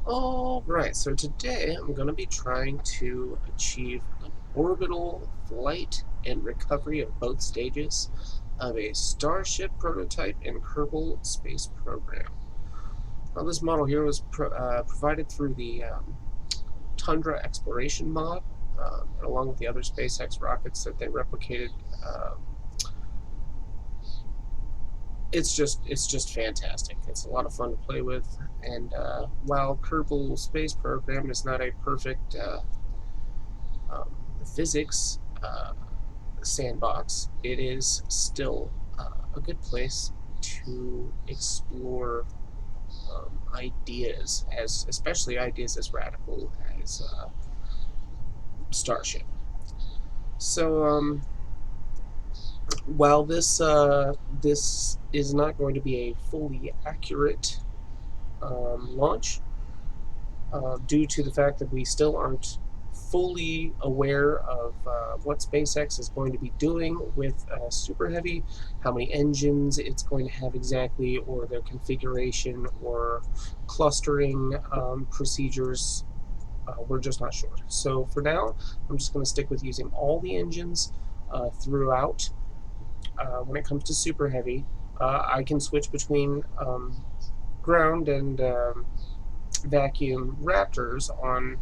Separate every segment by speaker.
Speaker 1: Alright, so today I'm going to be trying to achieve an orbital flight and recovery of both stages of a Starship prototype and Kerbal space program. Now, this model here was provided through the Tundra Exploration mod, along with the other SpaceX rockets that they replicated. Um, it's just fantastic. It's a lot of fun to play with, and while Kerbal Space Program is not a perfect um, physics sandbox, it is still a good place to explore ideas, as especially ideas as radical as Starship. So while this is not going to be a fully accurate launch, due to the fact that we still aren't fully aware of what SpaceX is going to be doing with Super Heavy, how many engines it's going to have exactly, or their configuration or clustering procedures. We're just not sure. So for now, I'm just going to stick with using all the engines throughout. When it comes to Super Heavy, I can switch between ground and vacuum Raptors on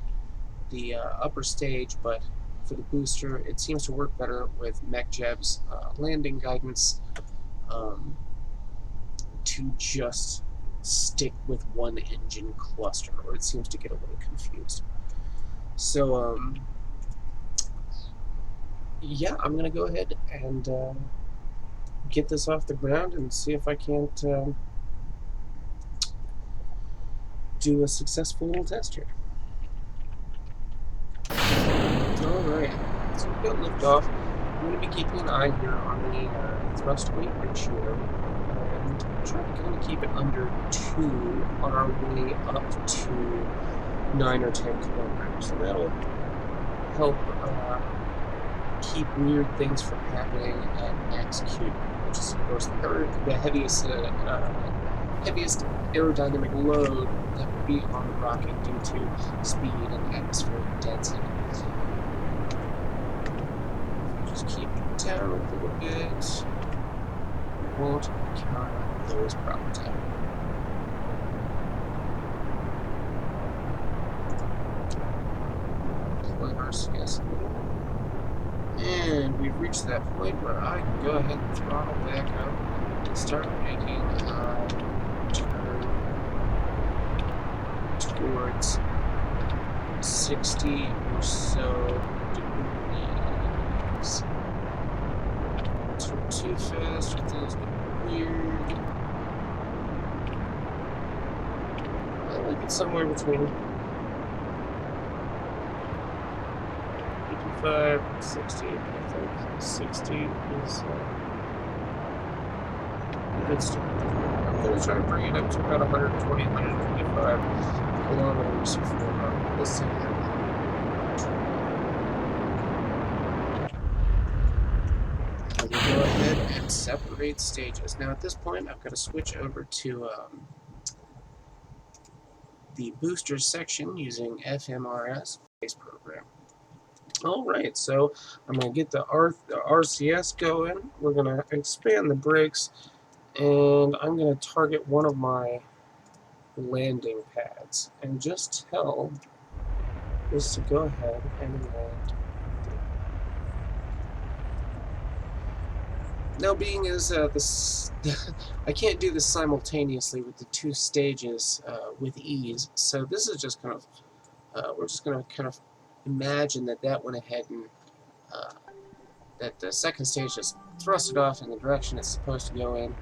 Speaker 1: the upper stage, but for the booster, it seems to work better with MechJeb's landing guidance um, to just stick with one engine cluster, or it seems to get a little confused. So, yeah, I'm going to go ahead and get this off the ground and see if I can't do a successful little test here. Alright, so we've got liftoff. I'm going to be keeping an eye here on the thrust weight ratio and try to kind of keep it under 2 on our way up to 9 or 10 kilometers. So that'll help keep weird things from happening at max Q, which is, of course, the heaviest aerodynamic load that would be on the rocket due to speed and atmospheric density. Just keep it down a little bit. We won't encounter those problems out. Deploy RCS a little. And we've reached that point where I can go ahead and throttle back up and start making a turn towards 60 or so degrees. Turn too fast, things get weird. I like it somewhere between 55 and 60. I think 60 is a good start. I'm going to try to bring it up to about 120, 125 kilometers for the center. I will go ahead and separate stages. Now at this point, I've got to switch over to the booster section using FMRS space program. Alright, so I'm going to get the RCS going. We're going to expand the brakes, and I'm going to target one of my landing pads and just tell this to go ahead and land. Now, being as this, I can't do this simultaneously with the two stages with ease, so this is just kind of, we're just going to kind of imagine that went ahead and that the second stage just thrust it off in the direction it's supposed to go in,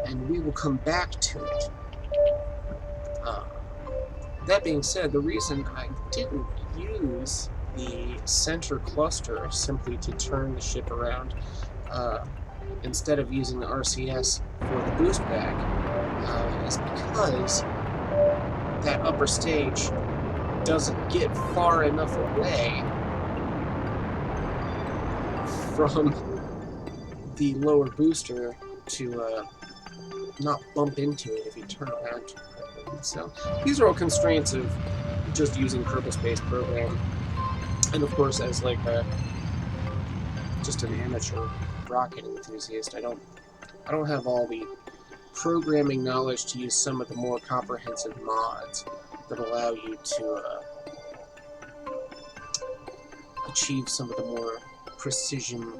Speaker 1: and we will come back to it. That being said, the reason I didn't use the center cluster simply to turn the ship around instead of using the RCS for the boost back is because that upper stage doesn't get far enough away from the lower booster to not bump into it if you turn around too quickly. So these are all constraints of just using Kerbal Space Program. And of course, as like just an amateur rocket enthusiast, I don't have all the programming knowledge to use some of the more comprehensive mods that allow you to achieve some of the more precision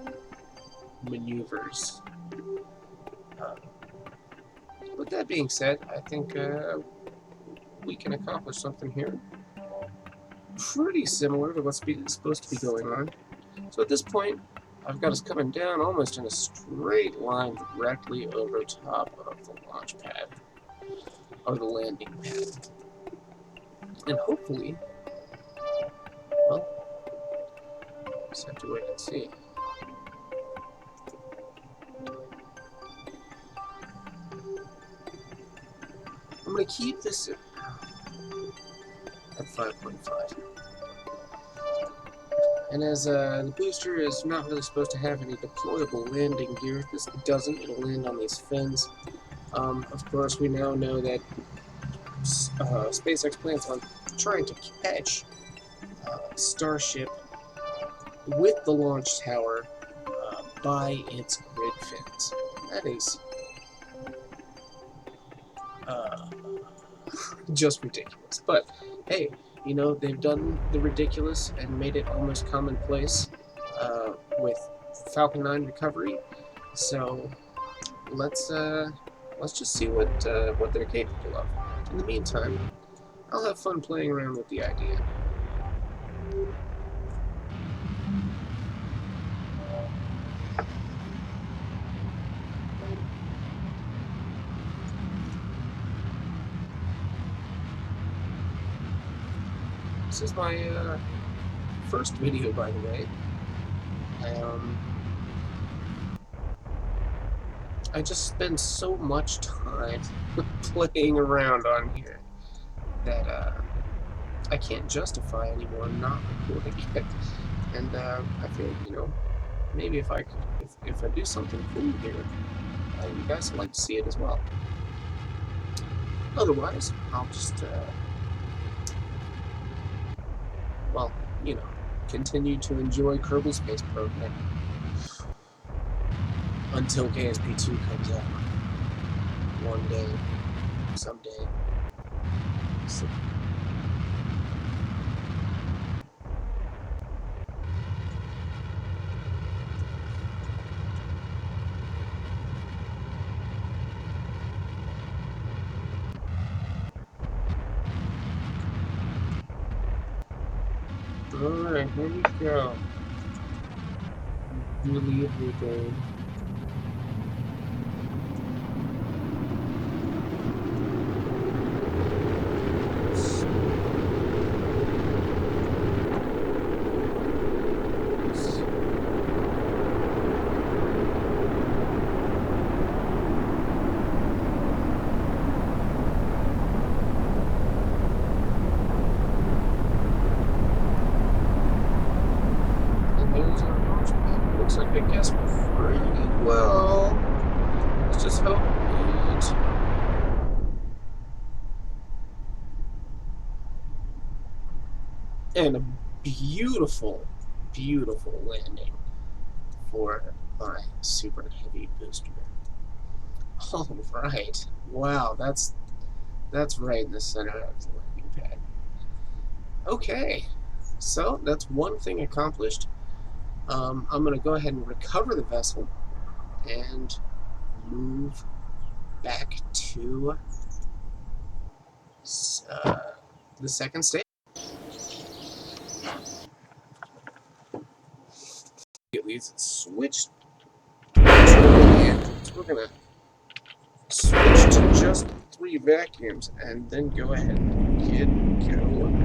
Speaker 1: maneuvers. With that being said, I think we can accomplish something here pretty similar to what's supposed to be going on. So at this point, I've got us coming down almost in a straight line directly over top of the launch pad, or the landing pad. And hopefully, well, just have to wait and see. I'm going to keep this at 5.5. And as the booster is not really supposed to have any deployable landing gear, this doesn't. It'll land on these fins. Of course, we now know that SpaceX plans on trying to catch Starship with the launch tower by its grid fins. That is just ridiculous. But hey, you know, they've done the ridiculous and made it almost commonplace with Falcon 9 recovery. So let's just see what they're capable of. In the meantime, I'll have fun playing around with the idea. This is my first video, by the way. I just spend so much time playing around on here that I can't justify anymore not recording it. And I feel, you know, maybe if I do something cool here, you guys would like to see it as well. Otherwise, I'll just well, you know, continue to enjoy Kerbal Space Program until KSP2 comes out one day, someday. So. Alright, here we go. Really everything. Looks like I guessed pretty well. Let's just hope it. And a beautiful, beautiful landing for my super heavy booster. All right. Wow, that's right in the center of the landing pad. Okay, so that's one thing accomplished. I'm going to go ahead and recover the vessel and move back to the second stage. At least it's switched to engines. We're going to switch to just 3 vacuums and then go ahead and get going.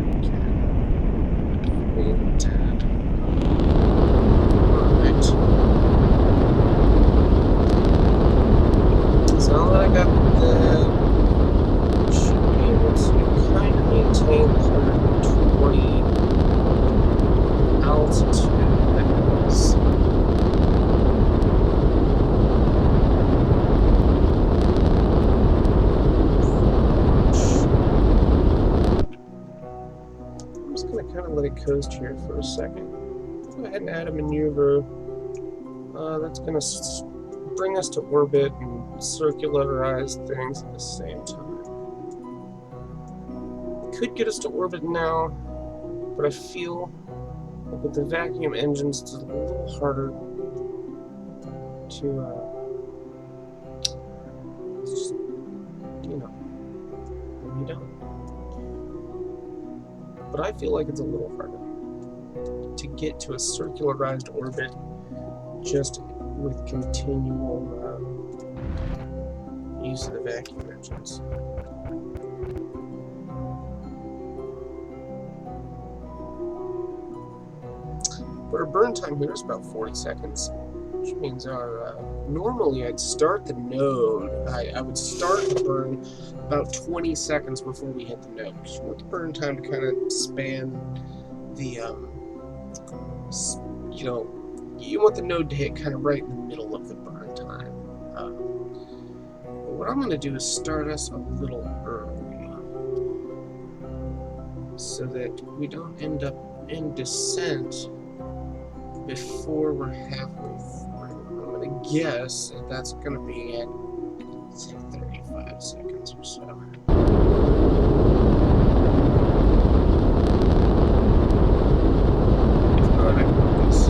Speaker 1: So now that I got the, should be able to kind of maintain the 120 altitude that was. coast here for a second. Go ahead and add a maneuver. That's going to bring us to orbit and circularize things at the same time. Could get us to orbit now, but I feel like with the vacuum engines, it's a little harder to, just, you know, maybe don't. But I feel like it's a little harder to get to a circularized orbit just with continual use of the vacuum engines. But our burn time here is about 40 seconds, which means our normally I'd start the node. I would start the burn about 20 seconds before we hit the node, because you want the burn time to kind of span the you know, you want the node to hit kind of right in the middle of the burn time. But what I'm going to do is start us a little early, so that we don't end up in descent before we're halfway through. I'm going to guess that that's going to be at, say, 35 seconds or so. If not, I can guess.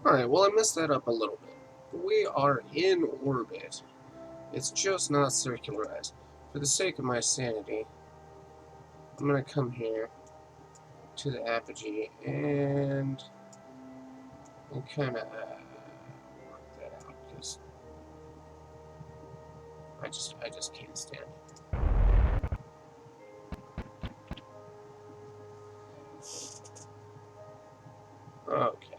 Speaker 1: Alright, well I messed that up a little bit. We are in orbit. It's just not circularized. For the sake of my sanity, I'm going to come here to the apogee and kind of work that out, because I just can't stand it. Okay.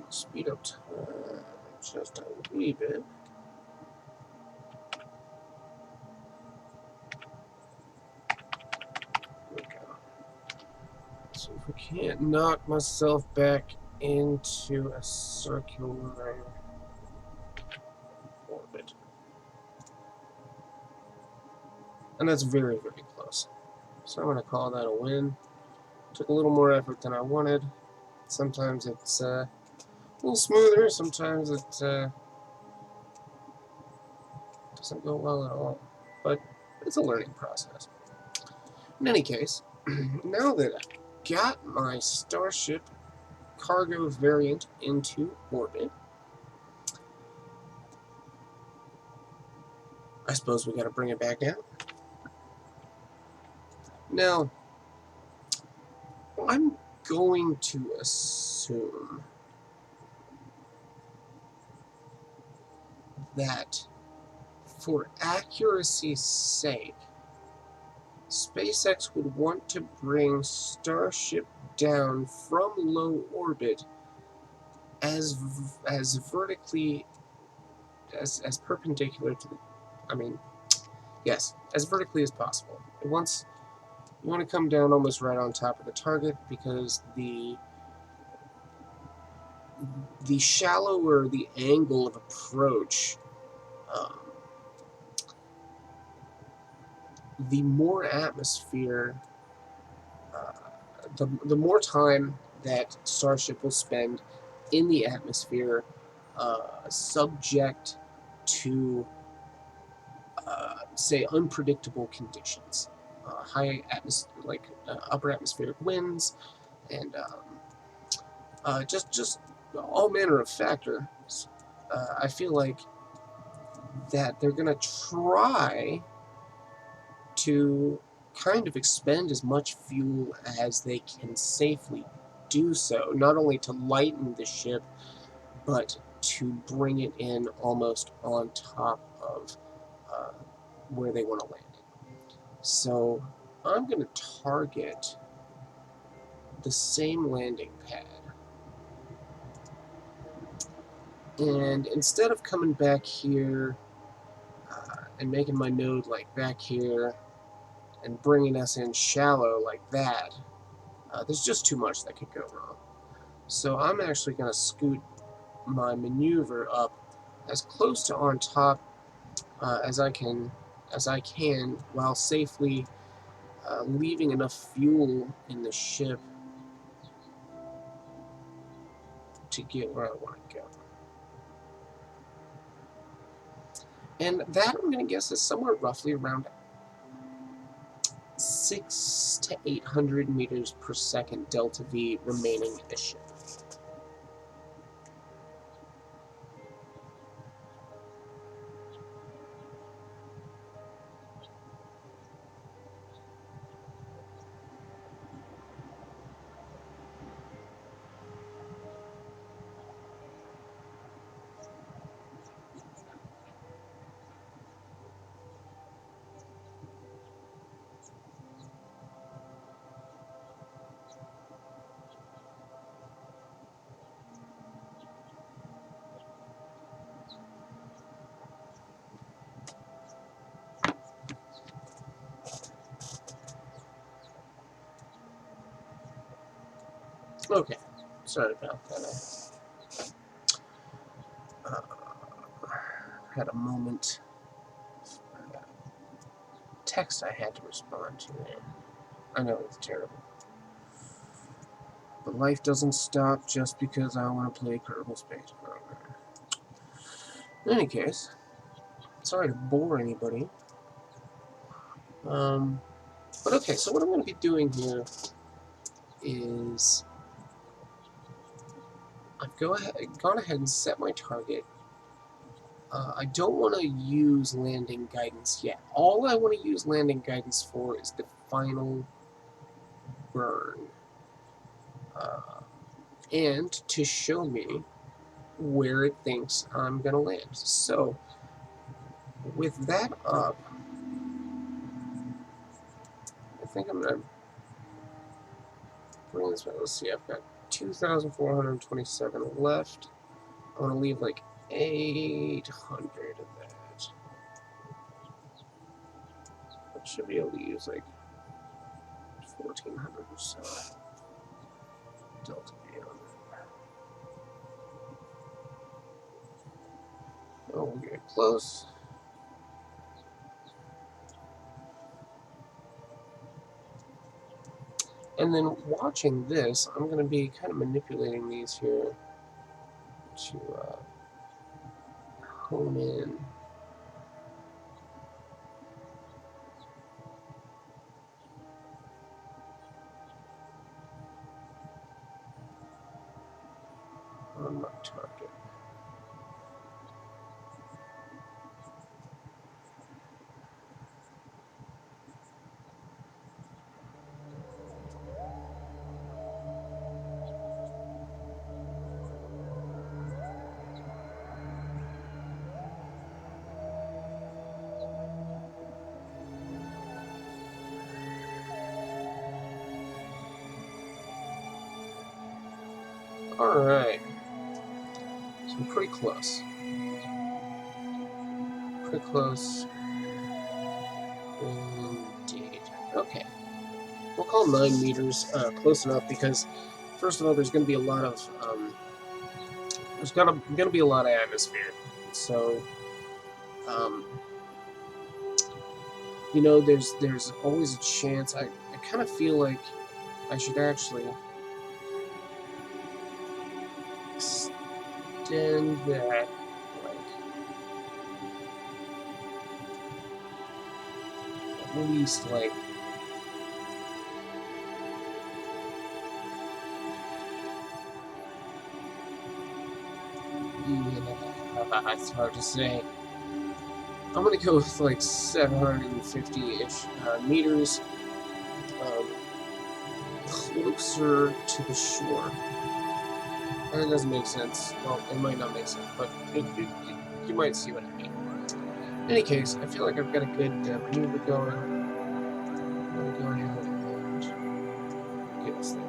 Speaker 1: Speed up time just a wee bit. There we go. So if we can't knock myself back into a circular orbit. And that's very, very close. So I'm going to call that a win. Took a little more effort than I wanted. Sometimes it's a little smoother, sometimes it doesn't go well at all. But it's a learning process. In any case, now that I've got my Starship cargo variant into orbit, I suppose we got to bring it back down. Now, I'm going to assume that for accuracy's sake, SpaceX would want to bring Starship down from low orbit as vertically, as perpendicular to the, yes, as vertically as possible. You want to come down almost right on top of the target, because the shallower the angle of approach, the more atmosphere the more time that Starship will spend in the atmosphere, subject to say unpredictable conditions, high upper atmospheric winds, and just all manner of factors. I feel like that they're going to try to kind of expend as much fuel as they can safely do so, not only to lighten the ship, but to bring it in almost on top of uh, where they want to land it. So I'm going to target the same landing pad. And instead of coming back here and making my node like back here and bringing us in shallow like that, there's just too much that could go wrong. So I'm actually going to scoot my maneuver up as close to on top as I can, while safely leaving enough fuel in the ship to get where I want to go. And that, I'm going to guess, is somewhere roughly around 600 to 800 meters per second delta V remaining in the ship. Okay, sorry about that. I had a moment. Text I had to respond to. I know it's terrible. But life doesn't stop just because I want to play Kerbal Space Program. In any case, sorry to bore anybody. But okay, so what I'm going to be doing here is I've gone ahead and set my target. I don't want to use landing guidance yet. All I want to use landing guidance for is the final burn. And to show me where it thinks I'm going to land. So, with that up, I think I'm going to bring this back. Let's see, I've got 2,427 left. I want to leave like 800 of that. I should be able to use like 1,400 or so. Delta V on that. Oh, we're getting close. And then watching this, I'm going to be kind of manipulating these here to hone in. On my target. Alright. So I'm pretty close. Pretty close. Indeed. Okay. We'll call 9 meters close enough because, first of all, there's going to be a lot of atmosphere. So, you know, there's always a chance. I kind of feel like I should actually extend that, like, at least, like, yeah, it's hard to say. I'm gonna go with like 750-ish meters, um, closer to the shore. That doesn't make sense. Well, it might not make sense, but you might see what I mean. In any case, I feel like I've got a good maneuver going. I'm gonna go ahead and get us there.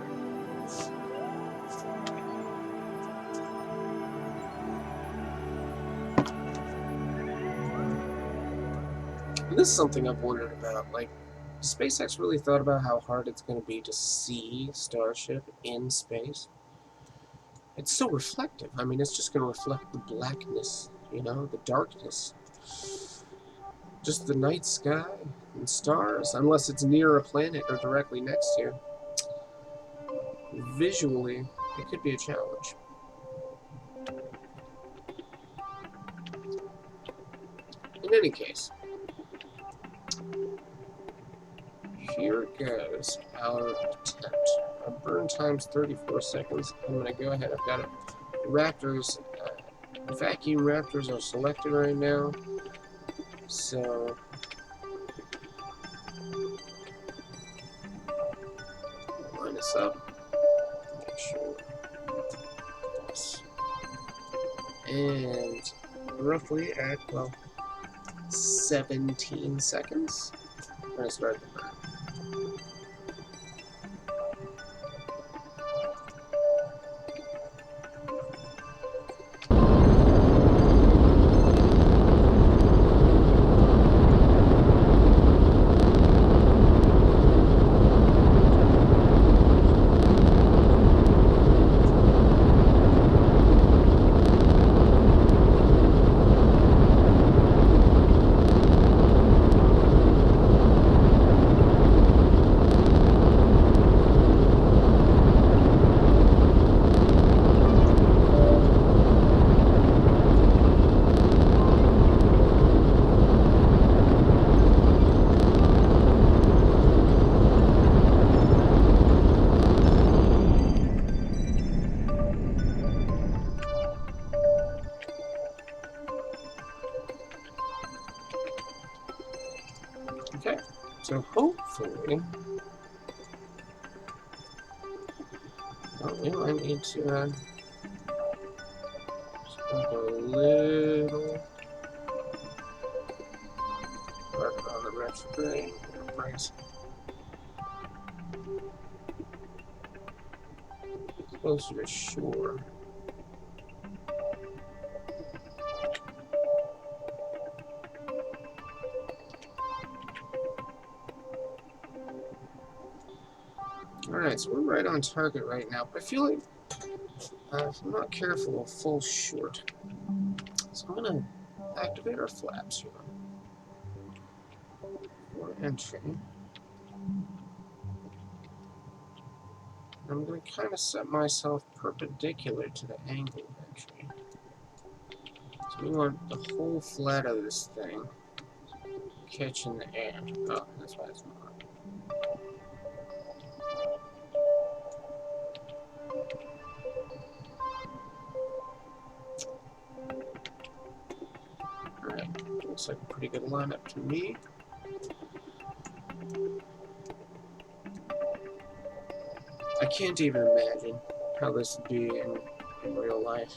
Speaker 1: And this is something I've wondered about. Like, has SpaceX really thought about how hard it's going to be to see Starship in space? It's so reflective. I mean, it's just going to reflect the blackness, you know, the darkness. Just the night sky and stars, unless it's near a planet or directly next to you. Visually, it could be a challenge. In any case, here goes our attempt. Our burn time's 34 seconds. I'm going to go ahead. I've got it. Raptors, vacuum Raptors are selected right now. So, line this up. Make sure. Yes. And roughly at, well, 17 seconds, I'm going to start the burn. Okay, so hopefully, we might need to just go a little harder on the retrograde. Price closer to shore. Alright, so we're right on target right now, but I feel like if I'm not careful, we'll fall short. So I'm going to activate our flaps here for entry. I'm going to kind of set myself perpendicular to the angle of entry. So we want the whole flat of this thing catching the air. Oh, that's why it's not. Alright, looks like a pretty good lineup to me. I can't even imagine how this would be in real life.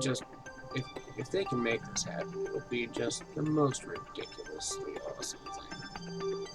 Speaker 1: Just, if they can make this happen, it'll be just the most ridiculously awesome thing.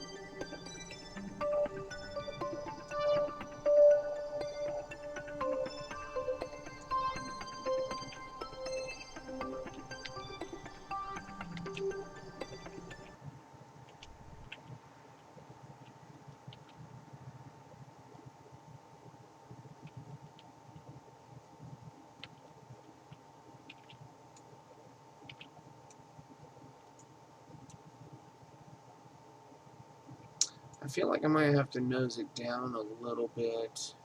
Speaker 1: I feel like I might have to nose it down a little bit,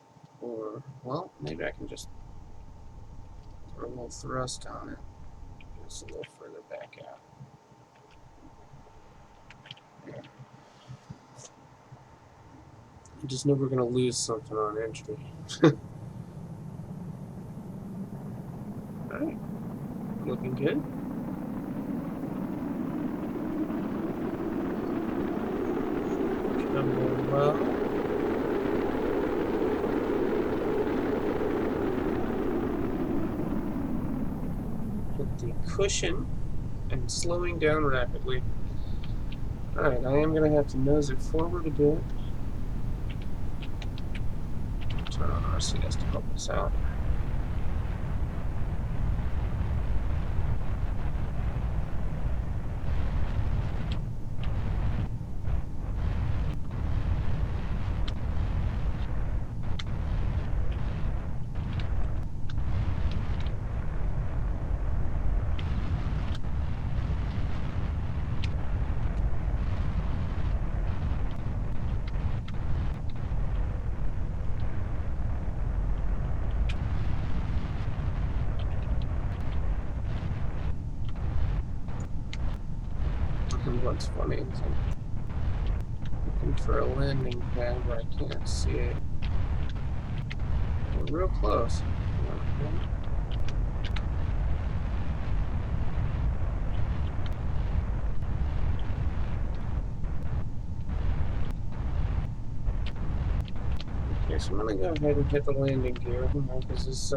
Speaker 1: or, well, maybe I can just throw a little thrust on it, just a little further back out. Yeah. I just know we're going to lose something on entry. Alright, looking good. Coming well. Hit the cushion and slowing down rapidly. Alright, I am going to have to nose it forward a bit. Turn on RCS to help us out. What's funny is I'm looking for a landing pad where I can't see it. We're real close. Okay, so I'm going to go ahead and hit the landing gear, because this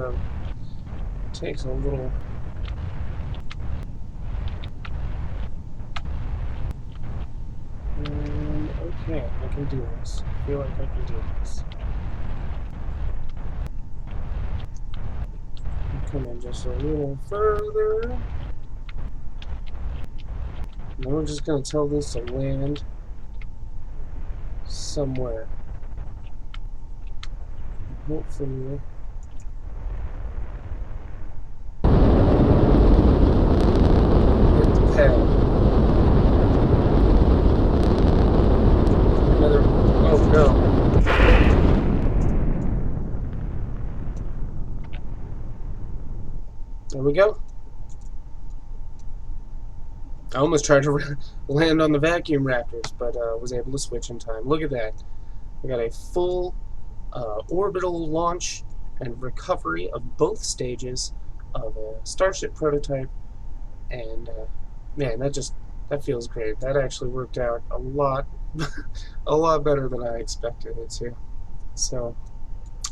Speaker 1: takes a little... okay, I can do this. I feel like I can do this. Come in just a little further. Now we're just going to tell this to land somewhere. Hopefully. Hit the pad. Another. Oh no. There we go. I almost tried to land on the vacuum raptors, but was able to switch in time. Look at that. We got a full orbital launch and recovery of both stages of a Starship prototype, and man, that feels great. That actually worked out a lot, a lot better than I expected it to. So,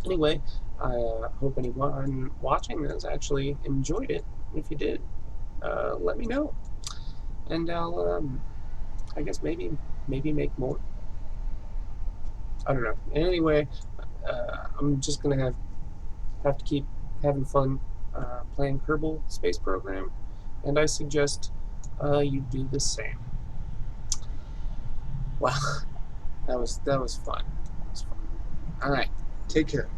Speaker 1: anyway, I hope anyone watching this actually enjoyed it. If you did, let me know, and I'll, I guess maybe make more. I don't know. Anyway, I'm just gonna have to keep having fun playing Kerbal Space Program, and I suggest you do the same. Wow, that was fun. All right, take care.